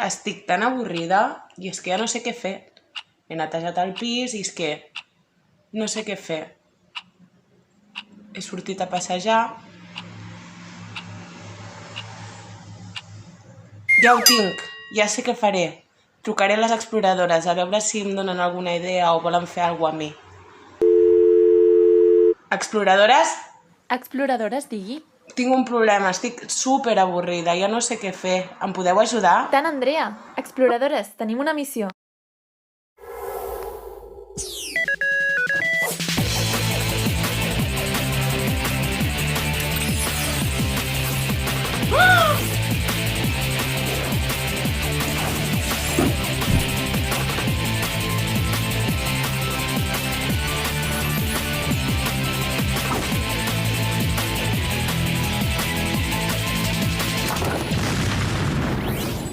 estic tan avorrida i és que ja no sé què fer. He netejat el pis i és que no sé què fer. He sortit a passejar. Ja ho tinc, ja sé què faré. Trucaré a les exploradores a veure si em donen alguna idea o volen fer alguna cosa amb mi. Exploradores? Exploradores, digui. Tinc un problema, estic super avorrida, ja no sé què fer. Em podeu ajudar? Tant, Andrea. Exploradores, tenim una missió.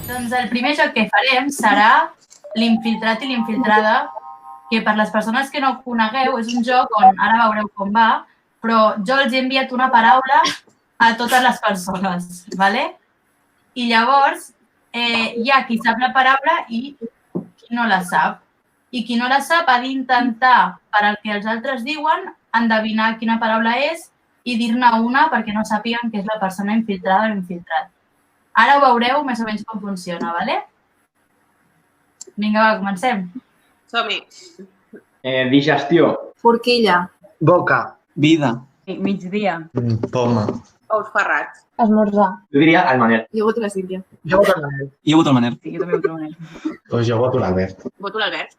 Doncs el primer joc que farem serà l'infiltrat i l'infiltrada, que per les persones que no ho conegueu és un joc on ara veureu com va, però jo els he enviat una paraula a totes les persones, ¿vale? I llavors hi ha qui sap la paraula i qui no la sap. I qui no la sap ha d'intentar, per al que els altres diuen, endevinar quina paraula és i dir-ne una perquè no sàpiguen que és la persona infiltrada o infiltrat. Ara ho veureu més o menys com funciona, ¿vale? Vinga, va, comencem. Som-hi. Digestió. Forquilla. Boca. Vida. Migdia. Poma. Ous ferrats. Esmorzar. Jo diria el Manel. Jo voto la Sílvia. Jo voto el Manel. Jo voto el Manel. Sí, jo també voto el Manel. Pues jo voto l'Albert. Voto l'Albert.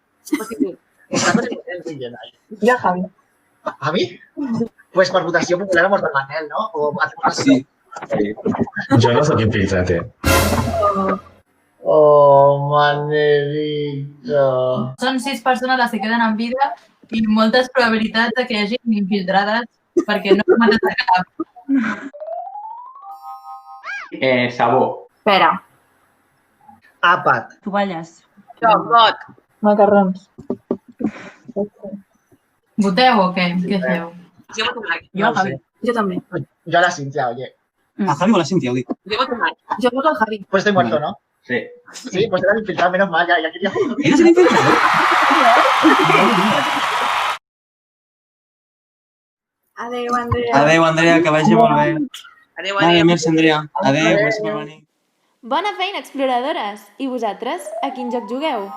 Jo Javi. ¿A mi? Pues per votació popular hemos del Manel, ¿no? O Sí. Sí. Jo no soc infiltrate. Oh, Manelito. Són 6 persones les que queden en vida i moltes probabilitats de que hi hagi infiltrades perquè no hem matat a cap. Sabó. Pera. Àpat. Tovalles. Jo, got. Macarrons. Voteu o què? Què feu? Jo voto Marc. Jo, Javi. Jo també. Yo a la Cintia, oye. A Javi o la Cintia, ho dic. Jo voto Marc. Jo voto el Javi. Pues estoy muerto, ¿no? Sí. Sí, pues era el infiltrado, menos mal, ya quería... Eres el infiltrado? Adéu, Andrea. Adéu, Andrea, que vagi molt bé. Adéu, Vale, adéu. merci, Andrea. Adéu, merci per venir. Bona feina, exploradores! I vosaltres, a quin joc jugueu?